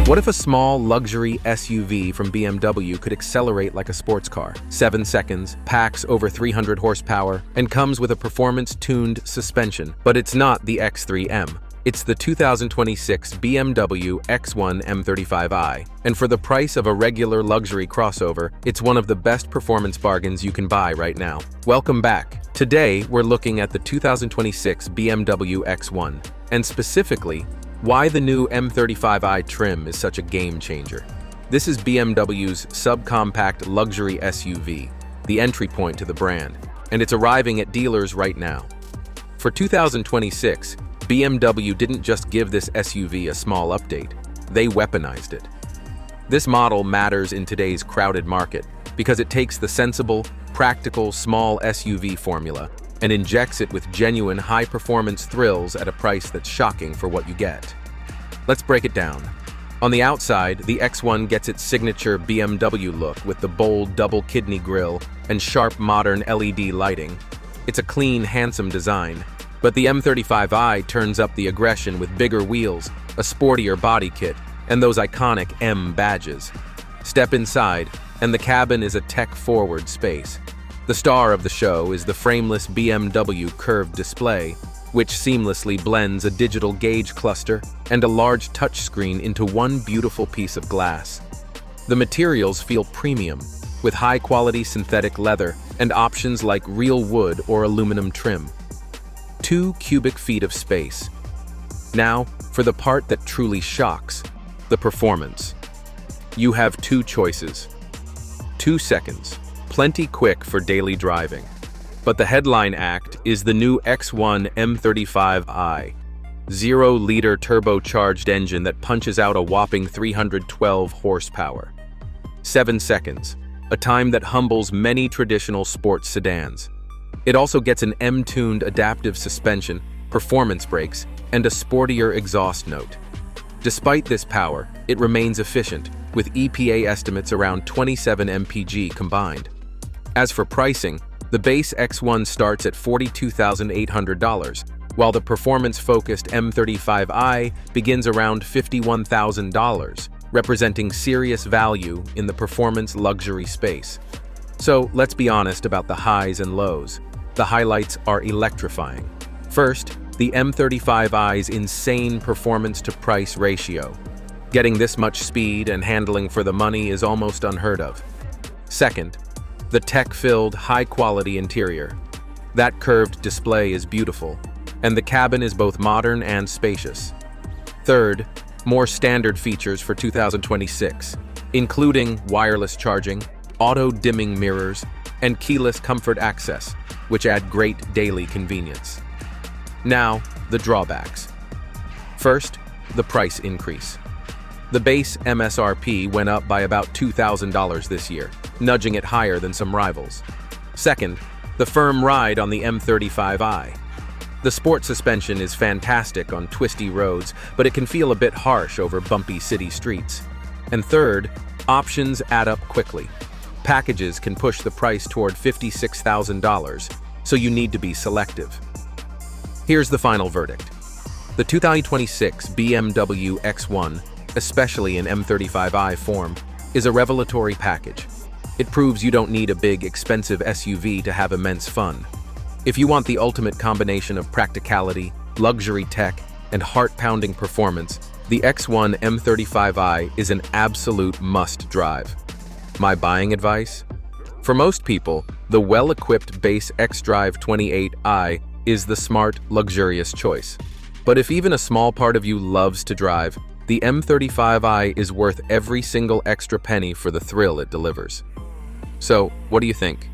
What if a small luxury SUV from BMW could accelerate like a sports car? 7 seconds, packs over 300 horsepower, and comes with a performance-tuned suspension. But it's not the X3M. It's the 2026 BMW X1 M35i. And for the price of a regular luxury crossover, it's one of the best performance bargains you can buy right now. Welcome back. Today, we're looking at the 2026 BMW X1, and specifically, why the new M35i trim is such a game changer. This is BMW's subcompact luxury SUV, the entry point to the brand, and it's arriving at dealers right now. For 2026, BMW didn't just give this SUV a small update, they weaponized it. This model matters in today's crowded market because it takes the sensible, practical, small SUV formula and injects it with genuine high-performance thrills at a price that's shocking for what you get. Let's break it down. On the outside, the X1 gets its signature BMW look with the bold double-kidney grille and sharp modern LED lighting. It's a clean, handsome design. But the M35i turns up the aggression with bigger wheels, a sportier body kit, and those iconic M badges. Step inside, and the cabin is a tech-forward space. The star of the show is the frameless BMW curved display, which seamlessly blends a digital gauge cluster and a large touchscreen into one beautiful piece of glass. The materials feel premium, with high-quality synthetic leather and options like real wood or aluminum trim. 2 cubic feet of space. Now, for the part that truly shocks, the performance. You have 2 choices. 2 seconds. Plenty quick for daily driving. But the headline act is the new X1 M35i, 0-liter turbocharged engine that punches out a whopping 312 horsepower. 7 seconds, a time that humbles many traditional sports sedans. It also gets an M-tuned adaptive suspension, performance brakes, and a sportier exhaust note. Despite this power, it remains efficient, with EPA estimates around 27 mpg combined. As for pricing, the base X1 starts at $42,800, while the performance-focused M35i begins around $51,000, representing serious value in the performance luxury space. So let's be honest about the highs and lows. The highlights are electrifying. First, the M35i's insane performance-to-price ratio. Getting this much speed and handling for the money is almost unheard of. Second, the tech-filled, high-quality interior. That curved display is beautiful, and the cabin is both modern and spacious. Third, more standard features for 2026, including wireless charging, auto-dimming mirrors, and keyless comfort access, which add great daily convenience. Now, the drawbacks. First, the price increase. The base MSRP went up by about $2,000 this year, nudging it higher than some rivals. Second, the firm ride on the M35i. The sport suspension is fantastic on twisty roads, but it can feel a bit harsh over bumpy city streets. And third, options add up quickly. Packages can push the price toward $56,000, so you need to be selective. Here's the final verdict. The 2026 BMW X1, especially in M35i form, is a revelatory package. It proves you don't need a big, expensive SUV to have immense fun. If you want the ultimate combination of practicality, luxury tech, and heart-pounding performance, the X1 M35i is an absolute must-drive. My buying advice? For most people, the well-equipped base xDrive 28i is the smart, luxurious choice. But if even a small part of you loves to drive, the M35i is worth every single extra penny for the thrill it delivers. So, what do you think?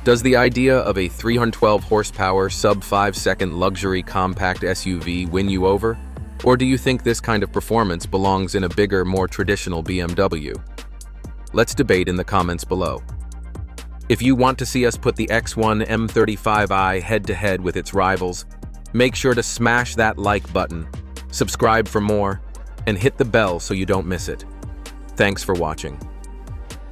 Does the idea of a 312 horsepower, sub-5-second luxury compact SUV win you over? Or do you think this kind of performance belongs in a bigger, more traditional BMW? Let's debate in the comments below. If you want to see us put the X1 M35i head-to-head with its rivals, make sure to smash that like button, subscribe for more, and hit the bell so you don't miss it. Thanks for watching.